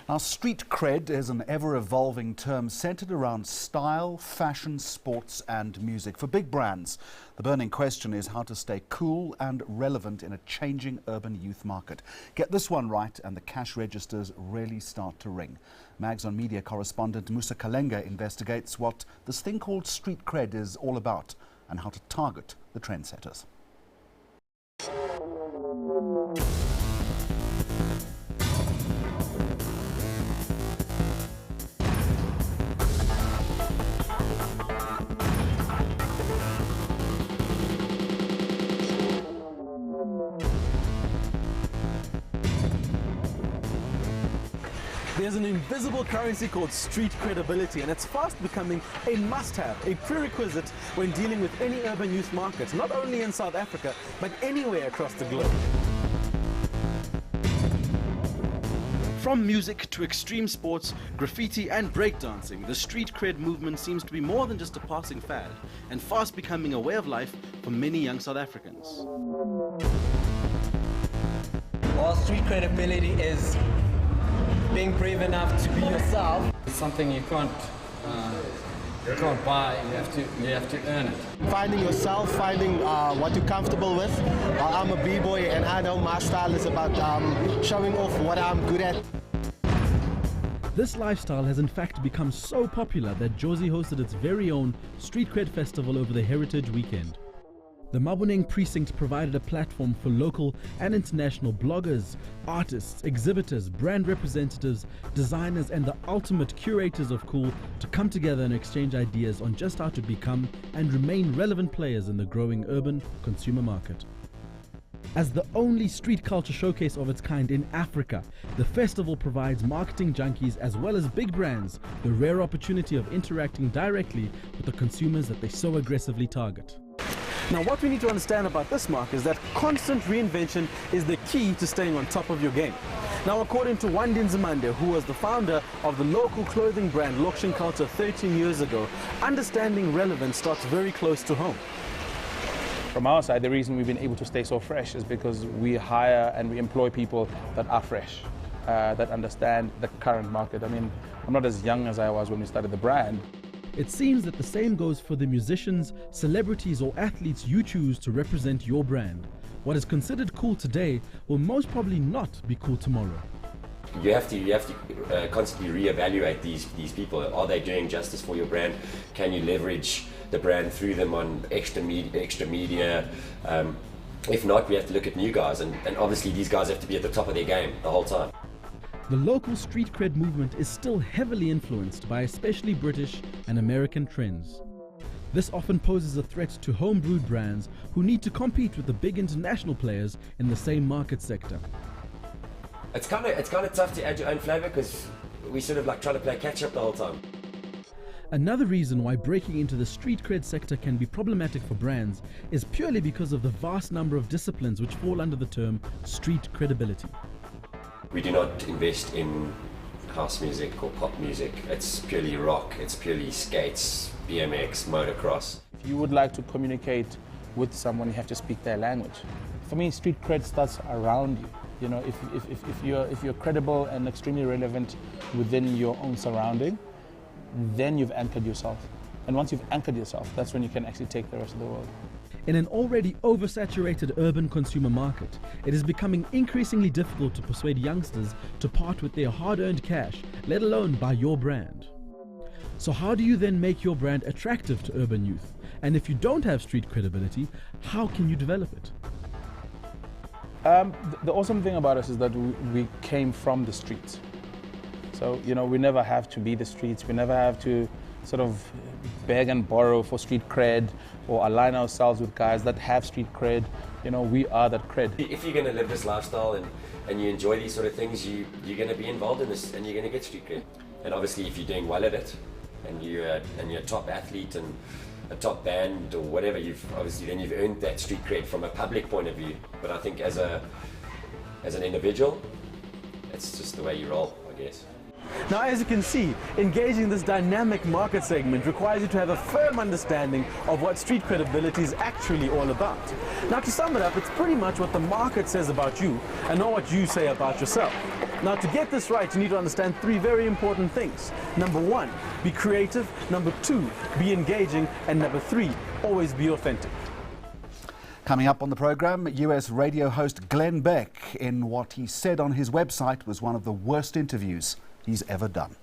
Now, street cred is an ever-evolving term centered around style, fashion, sports and music. For big brands, the burning question is how to stay cool and relevant in a changing urban youth market. Get this one right and the cash registers really start to ring. Mags on Media correspondent Musa Kalenga investigates what this thing called street cred is all about and how to target the trendsetters. There's an invisible currency called street credibility, and it's fast becoming a must-have, a prerequisite when dealing with any urban youth market, not only in South Africa, but anywhere across the globe. From music to extreme sports, graffiti and breakdancing, the street cred movement seems to be more than just a passing fad, and fast becoming a way of life for many young South Africans. Well, street credibility is being brave enough to be yourself. It's something you can't buy. You have to earn it. Finding yourself, finding what you're comfortable with. I'm a b-boy, and I know my style is about showing off what I'm good at. This lifestyle has in fact become so popular that Jozi hosted its very own Street Cred Festival over the Heritage Weekend. The Maboneng precinct provided a platform for local and international bloggers, artists, exhibitors, brand representatives, designers and the ultimate curators of cool to come together and exchange ideas on just how to become and remain relevant players in the growing urban consumer market. As the only street culture showcase of its kind in Africa, the festival provides marketing junkies as well as big brands the rare opportunity of interacting directly with the consumers that they so aggressively target. Now, what we need to understand about this mark is that constant reinvention is the key to staying on top of your game. Now, according to Wandin Zimande, who was the founder of the local clothing brand Lokshin Culture 13 years ago, understanding relevance starts very close to home. From our side, the reason we've been able to stay so fresh is because we hire and we employ people that are fresh, that understand the current market. I mean, I'm not as young as I was when we started the brand. It seems that the same goes for the musicians, celebrities or athletes you choose to represent your brand. What is considered cool today will most probably not be cool tomorrow. You have to constantly reevaluate these people. Are they doing justice for your brand? Can you leverage the brand through them on extra media? If not, we have to look at new guys, and obviously these guys have to be at the top of their game the whole time. The local street cred movement is still heavily influenced by especially British and American trends. This often poses a threat to homebrewed brands who need to compete with the big international players in the same market sector. It's kind of tough to add your own flavor because we sort of like trying to play catch up the whole time. Another reason why breaking into the street cred sector can be problematic for brands is purely because of the vast number of disciplines which fall under the term street credibility. We do not invest in house music or pop music. It's purely rock, it's purely skates, BMX, motocross. If you would like to communicate with someone, you have to speak their language. For me, street cred starts around you. You know, if you're credible and extremely relevant within your own surrounding, then you've anchored yourself. And once you've anchored yourself, that's when you can actually take the rest of the world. In an already oversaturated urban consumer market, it is becoming increasingly difficult to persuade youngsters to part with their hard-earned cash, let alone buy your brand. So how do you then make your brand attractive to urban youth? And if you don't have street credibility, how can you develop it? The awesome thing about us is that we came from the streets. So, you know, we never have to be the streets. We never have to sort of beg and borrow for street cred or align ourselves with guys that have street cred. You know, we are that cred. If you're going to live this lifestyle and you enjoy these sort of things, you're going to be involved in this and you're going to get street cred. And obviously if you're doing well at it and you're a top athlete and a top band or whatever, you've earned that street cred from a public point of view. But I think as an individual, it's just the way you roll, I guess. Now, as you can see, engaging this dynamic market segment requires you to have a firm understanding of what street credibility is actually all about. Now, to sum it up, it's pretty much what the market says about you and not what you say about yourself. Now, to get this right, you need to understand three very important things. Number one, be creative. Number two, be engaging. And number three, always be authentic. Coming up on the programme, US radio host Glenn Beck in what he said on his website was one of the worst interviews he's ever done.